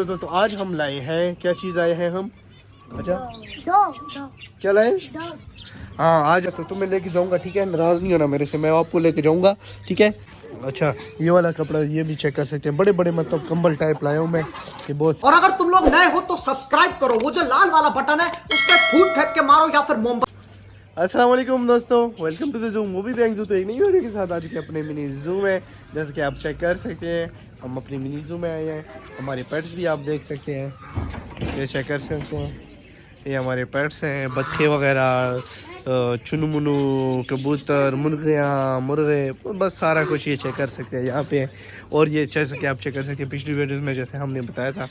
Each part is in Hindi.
दोस्तों, तो आज हम लाए हैं, क्या चीज़ लाए हैं हम? अच्छा क्या लाए? हाँ, आज तो तुम्हें लेके जाऊंगा, ठीक है? नाराज नहीं होना मेरे से, मैं आपको लेके जाऊंगा, ठीक है? अच्छा, ये वाला कपड़ा ये भी चेक कर सकते हैं, बड़े बड़े मतलब कंबल टाइप लाया हूँ मैं, ये बहुत। और अगर तुम लोग नए हो तो सब्सक्राइब करो, वो जो लाल वाला बटन है उस पर फूट फेंक के मारो या फिर मोमबत्ती। अस्सलाम वालेकुम दोस्तों, welcome to the zoo movie bank zoo. तो एक नई वीडियो के साथ आज के अपने मिनी जू में, जैसे कि आप चेक कर सकते हैं, हम अपनी मिनी जू में आए हैं। हमारे पेट्स भी आप देख सकते हैं, ये चेक कर सकते हैं, ये हमारे पेट्स हैं, बच्चे वगैरह, चुनमुनु, कबूतर, मुर्गियाँ, मुर्गे, बस सारा कुछ ये चेक कर सकते हैं यहाँ पे। और ये जैसे कि आप चेक कर सकते हैं, पिछली वीडियोज़ में जैसे हमने बताया था,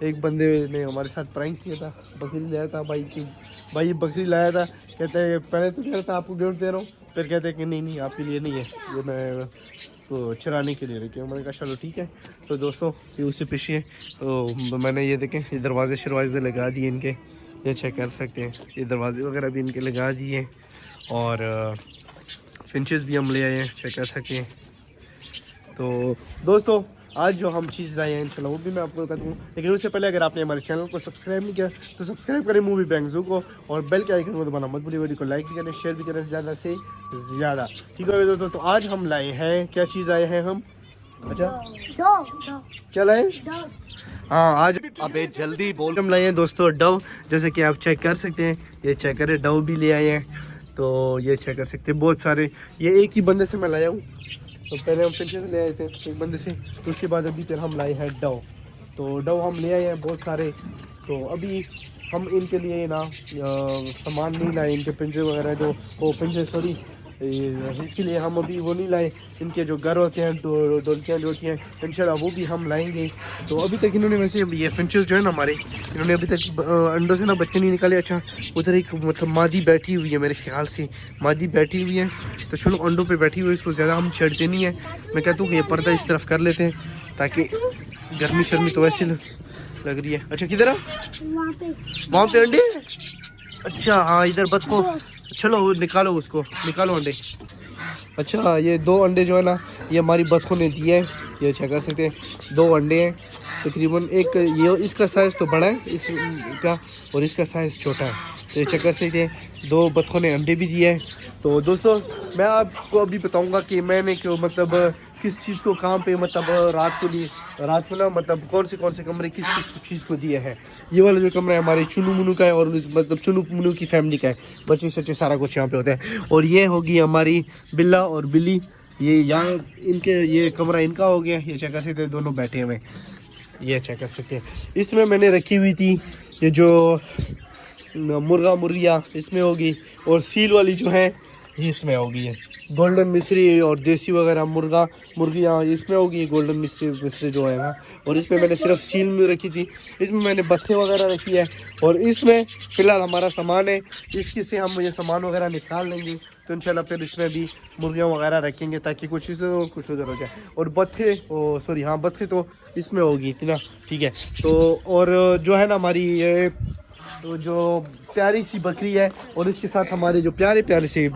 एक बंदे ने हमारे साथ प्रैंक किया था, बकरी लाया था भाई बकरी लाया था। कहते हैं पहले तो कह रहा था आपको गिफ्ट दे रहा हूँ, फिर कहते हैं कि नहीं आपके लिए नहीं है, ये मैं तो चराने के लिए रखी हूँ। मैंने कहा चलो ठीक है। तो दोस्तों, ये उससे पीछे तो मैंने ये देखें, ये दरवाजे शरवाजे लगा दिए इनके, ये चेक कर सकते हैं, ये दरवाजे वगैरह भी इनके लगा दिए। और फिंचेस भी हम ले आए हैं, चेक कर सकते हैं। तो दोस्तों, आज जो हम चीज़ लाए हैं इंशाल्लाह वो भी मैं आपको बता दूँ, लेकिन उससे पहले अगर आपने हमारे चैनल को सब्सक्राइब नहीं किया तो सब्सक्राइब करें मूवी बैंक जू को, और बेल के आइकन को दबाना मत भूलिए। वीडियो को लाइक भी करें, शेयर भी करें ज़्यादा से ज़्यादा, ठीक है दोस्तों? तो आज हम लाए हैं, क्या चीज़ लाए हैं हम? अच्छा क्या लाए? हाँ, आज अबे जल्दी बोल। हम लाए हैं दोस्तों डव, जैसे कि आप चेक कर सकते हैं, ये चेक करें, डव भी ले आए हैं। तो ये चेक कर सकते हैं, बहुत सारे, ये एक ही बंदे से मैं लाया हूँ। तो पहले हम फिंचेस ले आए थे एक बंदे से, तो उसके बाद अभी फिर हम लाए हैं डव। तो डव हम ले आए हैं बहुत सारे। तो अभी हम इनके लिए ना सामान नहीं लाए, इनके पिंजरे वगैरह जो वो पिंजरे सॉरी इसके लिए हम अभी वो नहीं लाए। इनके जो घर होते हैं, डोलकियाँ जो होती हैं, इंशाल्लाह वो भी हम लाएंगे। तो अभी तक इन्होंने वैसे ये फिंचेस जो है ना हमारे, इन्होंने अभी तक अंडों से ना बच्चे नहीं निकाले। अच्छा, उधर एक मतलब मादी बैठी हुई है, मेरे ख्याल से मादी बैठी हुई है। तो चलो अंडों पे बैठी हुई है, इसको ज़्यादा हम छेड़ते नहीं है। मैं कहता हूँ कि ये पर्दा इस तरफ कर लेते हैं, ताकि गर्मी शर्मी तो वैसे लग रही है। अच्छा, किधर है? वहाँ पे अंडे? अच्छा हाँ, इधर बतखों, चलो निकालो उसको, निकालो अंडे। अच्छा, ये 2 अंडे जो है ना, ये हमारी बतखों ने दिए हैं, ये चेक कर सकते हैं, 2 अंडे हैं तकरीबन। एक ये इसका साइज़ तो बड़ा है इसका, और इसका साइज़ छोटा है। तो ये चेक कर सकते हैं, 2 बतखों ने अंडे भी दिए हैं। तो दोस्तों, मैं आपको अभी बताऊंगा कि मैंने क्यों मतलब किस चीज़ को कहाँ पे मतलब रात को ना मतलब कौन से कमरे किस चीज़ को दिए हैं। ये वाला जो कमरा है हमारे चुनू मुनू का है, और मतलब चुनू मुनू की फैमिली का है, बच्चे सच्चे सारा कुछ यहाँ पे होता है। और ये होगी हमारी बिल्ला और बिल्ली, ये यहाँ इनके, ये कमरा इनका हो गया। ये चेक कर सकते हैं, दोनों बैठे हुए, ये चेक कर सकते हैं। इसमें मैंने रखी हुई थी ये जो मुर्गियाँ इसमें होगी, और सील वाली जो है इसमें होगी, ये गोल्डन मिस्री और देसी वगैरह मुर्गियाँ इसमें होगी, गोल्डन मिस्री जो है ना। और इसमें मैंने सिर्फ सील में रखी थी, इसमें मैंने बत्थे वगैरह रखी है। और इसमें फ़िलहाल हमारा सामान है, इसके से हम ये सामान वगैरह निकाल लेंगे, तो इंशाल्लाह फिर इसमें भी मुर्गियाँ वगैरह रखेंगे, ताकि कुछ इधर और कुछ उधर हो जाए। और बत्थे सॉरी हाँ, बत्थे तो इसमें होगी इतना, ठीक है? तो और जो है ना हमारी ये तो जो प्यारी सी बकरी है, और इसके साथ हमारे जो प्यारे से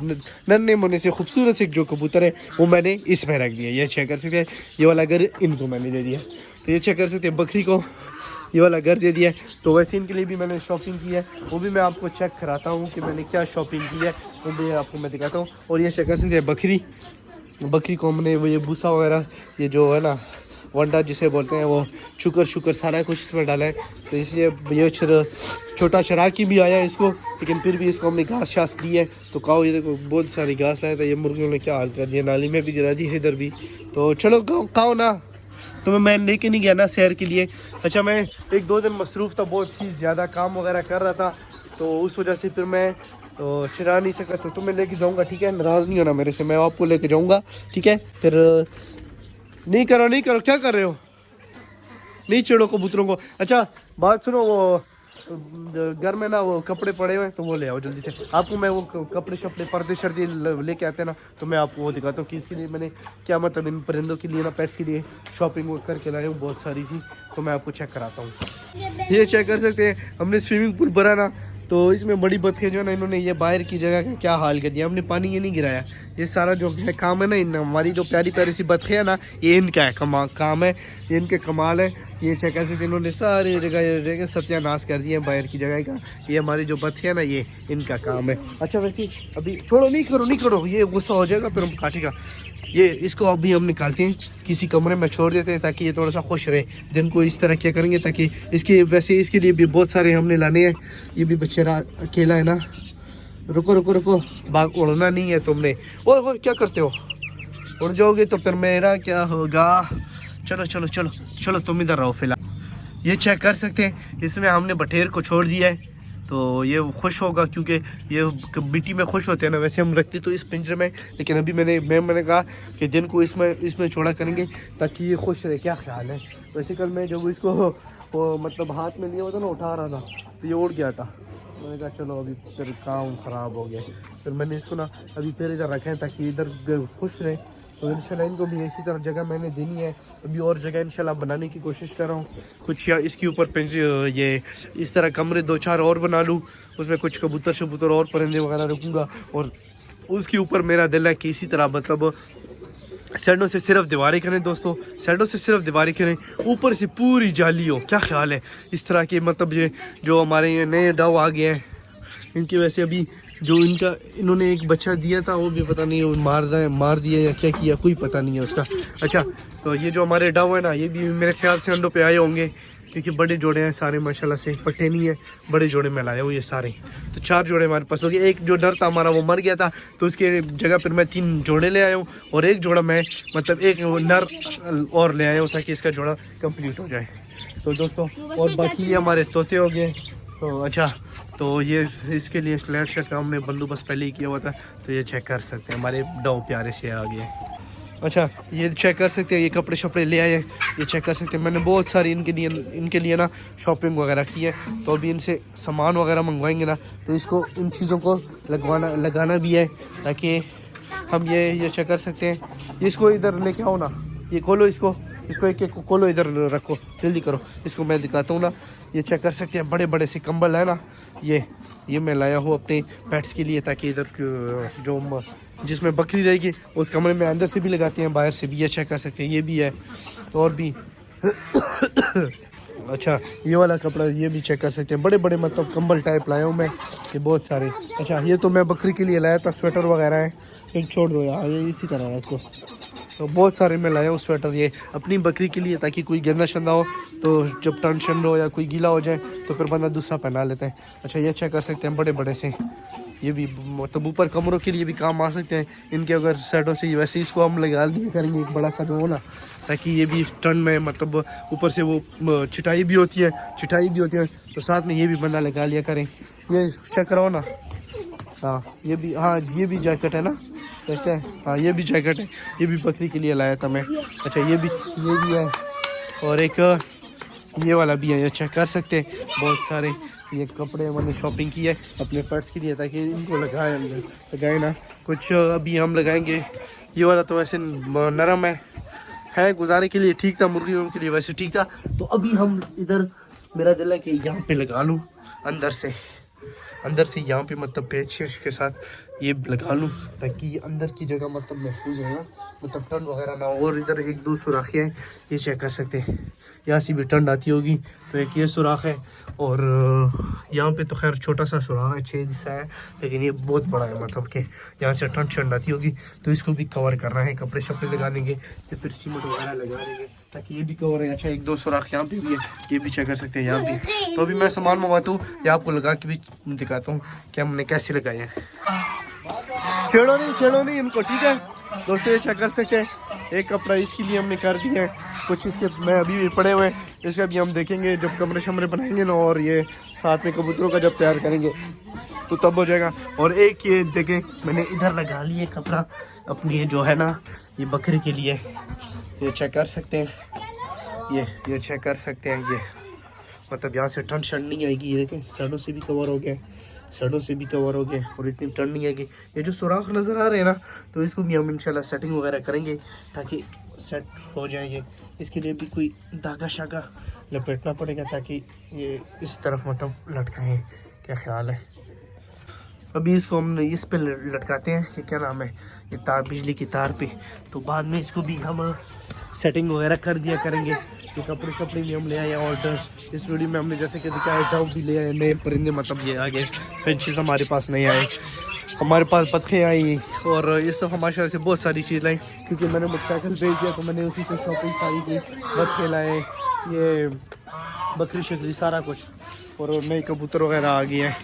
नन्हे मुन्ने से खूबसूरत से जो कबूतर है, वो मैंने इसमें रख दिया। ये चेक कर सकते हैं, ये वाला घर इनको मैंने दे दिया। तो ये चेक कर सकते हैं, बकरी को ये वाला घर दे दिया है। तो वैसे इनके लिए भी मैंने शॉपिंग की है, वो भी मैं आपको चेक कराता हूँ कि मैंने क्या शॉपिंग की है, वो भी आपको मैं दिखाता हूँ। और ये चेक कर सकते हैं, बकरी को हमने वो ये भूसा वगैरह, ये जो है ना वंडा जिसे बोलते हैं, वो शुकर सारा कुछ इसमें डाला है। तो इसलिए ये छोटा चराकी भी आया है इसको, लेकिन फिर भी इसको हमने घास शास दी है। तो काओ, ये देखो बहुत सारी घास लाया था, ये मुर्गियों ने क्या हाल कर दिया, नाली में भी गिरा दी है, इधर भी। तो चलो काओ ना, तो मैं लेके नहीं गया ना सैर के लिए। अच्छा, मैं 1-2 दिन मसरूफ़ था, बहुत ही ज़्यादा काम वगैरह कर रहा था, तो उस वजह से फिर मैं तो चरा नहीं सका। तो तुम्हें लेके जाऊँगा, ठीक है? नाराज़ नहीं होना मेरे से, मैं आपको लेके जाऊँगा, ठीक है? फिर नहीं करो, क्या कर रहे हो? नहीं छेड़ो कबूतरों को। अच्छा बात सुनो, वो घर में ना वो कपड़े पड़े हुए हैं, तो वो ले आओ जल्दी से। आपको मैं वो कपड़े शपड़े पर्दे शर्दे लेके आते हैं ना, तो मैं आपको वो दिखाता हूँ कि इसके लिए मैंने क्या मतलब इन परिंदों के लिए ना, पेट्स के लिए शॉपिंग करके लाया हूँ बहुत सारी सी। तो मैं आपको चेक कराता हूँ। ये चेक कर सकते हैं, हमने स्विमिंग पूल भरा ना, तो इसमें बड़ी बत्तियाँ जो है ना, इन्होंने ये बाहर की जगह का क्या हाल कर दिया। हमने पानी ये नहीं गिराया, ये सारा जो काम है ना, इन हमारी जो प्यारी सी बत्तियाँ ना, ये इनका है काम है, ये इनके कमाल है। ये चेक कर सकते हैं, इन्होंने सारी जगह सत्यानाश कर दिया है बाहर की जगह का। ये हमारी जो बत्ती है ना, ये इनका काम है। अच्छा वैसे अभी छोड़ो, नहीं करो, ये गुस्सा हो जाएगा फिर हम काटेगा। ये इसको अभी हम निकालते हैं, किसी कमरे में छोड़ देते हैं ताकि ये थोड़ा सा खुश रहे। दिन को इस तरह क्या करेंगे ताकि इसके वैसे इसके लिए भी बहुत सारे हमने लाने हैं। ये भी बेचारा अकेला है ना। रुको, भाग, उड़ना नहीं है तुमने। ओ क्या करते हो, उड़ जाओगे तो फिर मेरा क्या होगा। चलो तुम इधर रहो फिलहाल। ये चेक कर सकते हैं, इसमें हमने बटेर को छोड़ दिया है तो ये खुश होगा क्योंकि ये मिट्टी में खुश होते हैं ना। वैसे हम रखते तो इस पिंजरे में, लेकिन अभी मैंने कहा कि दिन को इसमें छोड़ा करेंगे ताकि ये खुश रहे। क्या ख्याल है? वैसे कल मैं जब इसको मतलब हाथ में लिया हुआ था ना, उठा रहा था तो ये उड़ गया था। मैंने कहा चलो अभी फिर काम ख़राब हो गया, फिर मैंने इसको ना अभी फिर इधर रखा है ताकि इधर खुश रहे। तो इंशाल्लाह इनको भी इसी तरह जगह मैंने देनी है। अभी और जगह इंशाल्लाह बनाने की कोशिश कर रहा हूँ कुछ, या इसके ऊपर ये इस तरह कमरे 2-4 और बना लूँ, उसमें कुछ कबूतर और परिंदे वगैरह रखूँगा। और उसके ऊपर मेरा दिल है कि इसी तरह मतलब साइडों से सिर्फ दीवारें करें दोस्तों, साइडों से सिर्फ दीवारें करें, ऊपर से पूरी जाली हो। क्या ख्याल है? इस तरह के मतलब ये जो हमारे ये नए डव आ गए हैं, इनकी वैसे अभी जो इन्होंने एक बच्चा दिया था वो भी पता नहीं वो मार दिया या क्या किया, कोई पता नहीं है उसका। अच्छा तो ये जो हमारे डव है ना, ये भी मेरे ख्याल से अंडों पे आए होंगे क्योंकि बड़े जोड़े हैं सारे माशाल्लाह से, पट्टे नहीं है, बड़े जोड़े में लाए हुए ये सारे। तो 4 जोड़े हमारे पास हो गए। एक जो डर था हमारा वो मर गया था, तो उसके जगह पर मैं 3 जोड़े ले आया हूँ और एक जोड़ा मैं मतलब एक नर और ले आया हूँ ताकि इसका जोड़ा कंप्लीट हो जाए। तो दोस्तों और बाकी ये हमारे तोते हो गए। तो अच्छा तो ये इसके लिए स्लैट शर्ट का हमने बंदोबस्त पहले ही किया हुआ था। तो ये चेक कर सकते हैं, हमारे डॉग प्यारे से आ गए। अच्छा ये चेक कर सकते हैं, ये कपड़े शपड़े ले आए, ये चेक कर सकते हैं। मैंने बहुत सारी इनके लिए ना शॉपिंग वगैरह की है। तो अभी इनसे सामान वगैरह मंगवाएंगे ना, तो इसको इन चीज़ों को लगाना भी है ताकि हम ये चेक कर सकते हैं। इसको इधर लेके आओ ना, ये खोलो, इसको एक खोलो, इधर रखो, जल्दी करो, इसको मैं दिखाता हूँ ना। ये चेक कर सकते हैं, बड़े बड़े से कंबल है ना, ये मैं लाया हूँ अपने पेट्स के लिए ताकि इधर जो जिसमें बकरी रहेगी उस कमरे में अंदर से भी लगाते हैं, बाहर से भी। ये चेक कर सकते हैं, ये भी है और भी अच्छा ये वाला कपड़ा ये भी चेक कर सकते हैं। बड़े बड़े मतलब कंबल टाइप लाया हूँ मैं, ये बहुत सारे। अच्छा ये तो मैं बकरी के लिए लाया था, स्वेटर वगैरह है, एक छोड़ दो यार, ये इसी तरह रखो। तो बहुत सारे मैं लाया हूँ स्वेटर, ये अपनी बकरी के लिए ताकि कोई गंदा शंदा हो तो जब टन शन हो या कोई गीला हो जाए तो फिर बंदा दूसरा पहना लेता है। अच्छा ये चेक कर सकते हैं, बड़े बड़े से, ये भी मतलब ऊपर कमरों के लिए भी काम आ सकते हैं इनके अगर साइडों से। वैसे इसको हम लगा लिया करेंगे एक बड़ा सा जो हो ना, ताकि ये भी टन में मतलब ऊपर से वो छिटाई भी होती है तो साथ में ये भी बंदा लगा लिया करें। ये चेक कराओ ना, हाँ ये भी जैकेट है ना, देखते हैं। हाँ ये भी जैकेट है, ये भी बकरी के लिए लाया था मैं। अच्छा ये भी है और एक ये वाला भी है, ये चेक कर सकते हैं। बहुत सारे ये कपड़े मैंने शॉपिंग की है अपने पेट्स के लिए ताकि इनको लगाए ना। कुछ अभी हम लगाएंगे। ये वाला तो वैसे नरम है गुजारे के लिए ठीक था, मुर्गियों के लिए वैसे ठीक था। तो अभी हम इधर मेरा दिल है कि यहाँ पे लगा लूँ अंदर से यहाँ पे मतलब पेच के साथ ये लगा लूँ ताकि अंदर की जगह मतलब महफूज रहेगा, मतलब टन वगैरह ना हो। और इधर 1-2 सुराखें हैं, ये चेक कर सकते हैं, यहाँ से भी टन आती होगी। तो एक ये सुराख है और यहाँ पे तो खैर छोटा सा सुराख है, 6 हिस्सा है, लेकिन ये बहुत बड़ा है मतलब कि यहाँ से टन आती होगी। तो इसको भी कवर करना है, कपड़े शपड़े लगा देंगे या फिर सीमेंट वगैरह लगा देंगे ताकि ये भी कवर है। अच्छा 1-2 सुराख यहाँ पे भी है, ये भी चेक कर सकते हैं यहाँ भी। तो अभी मैं सामान मंगवाता हूँ या आपको लगा के भी दिखाता हूँ कि हमने कैसे लगाए हैं। छेड़ो नहीं इनको, ठीक है दोस्तों। ये चेक कर सकते हैं, एक कपड़ा इसके लिए हमने कर दिया है, कुछ इसके मैं अभी भी पड़े हुए हैं, इसका भी हम देखेंगे जब कमरे शमरे बनाएंगे ना, और ये साथ में कबूतरों का जब तैयार करेंगे तो तब हो जाएगा। और एक ये देखें मैंने इधर लगा लिए कपड़ा अपनी जो है ना ये बकरी के लिए, ये चेक कर सकते हैं, ये चेक कर सकते हैं। ये मतलब यहाँ से ठंड शंड नहीं आएगी, ये देखें साइडों से भी कवर हो गए, और इतनी ठंड नहीं आएगी। ये जो सुराख नज़र आ रहे हैं ना, तो इसको भी हम इंशाल्लाह सेटिंग वगैरह करेंगे ताकि सेट हो जाएंगे। इसके लिए भी कोई धागा शागा लपेटना पड़ेगा ताकि ये इस तरफ मतलब लटकाएँ। क्या ख्याल है? अभी इसको हम इस पे लटकाते हैं, ये क्या नाम है, ये तार, बिजली की तार पे। तो बाद में इसको भी हम सेटिंग वगैरह कर दिया करेंगे ये कपड़े शपड़े भी हम ले आए और इस वीडियो में हमने जैसे कि दिखाया डव भी ले आए, नए परिंदे, मतलब ये आगे फिंचेस हमारे पास नहीं आए, हमारे पास पत्ते आई। और इस दफ़ा माशाल्लाह से बहुत सारी चीज़ लाई, क्योंकि मैंने मोटरसाइकिल भेज दिया तो मैंने उसी से शॉपिंग सारी की, बच्चे लाए, ये बकरी शकरी सारा कुछ, और नए कबूतर वगैरह आ गए हैं।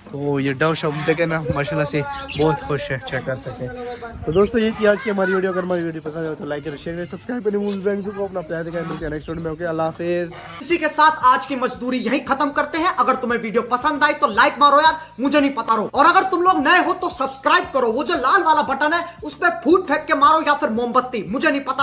तो ये डव शॉप देखे ना माशाल्लाह से बहुत खुश है, चेक कर सकते हैं। तो दोस्तों ये थी आज की हमारी वीडियो। अगर हमारी वीडियो पसंद है तो लाइक करें, शेयर करें, सब्सक्राइब करें, मूवी बैंक्स को अपना प्यार दिखाएं। मिलते हैं नेक्स्ट वीडियो में। ओके, अल्लाह हाफिज़। इसी के साथ आज की मजदूरी यहीं खत्म करते हैं। अगर तुम्हें वीडियो पसंद आई तो लाइक मारो यार, मुझे नहीं पता रो। और अगर तुम लोग नए हो तो सब्सक्राइब करो, वो जो लाल वाला बटन है उस पर फूट फेंक के मारो या फिर मोमबत्ती, मुझे नहीं पता।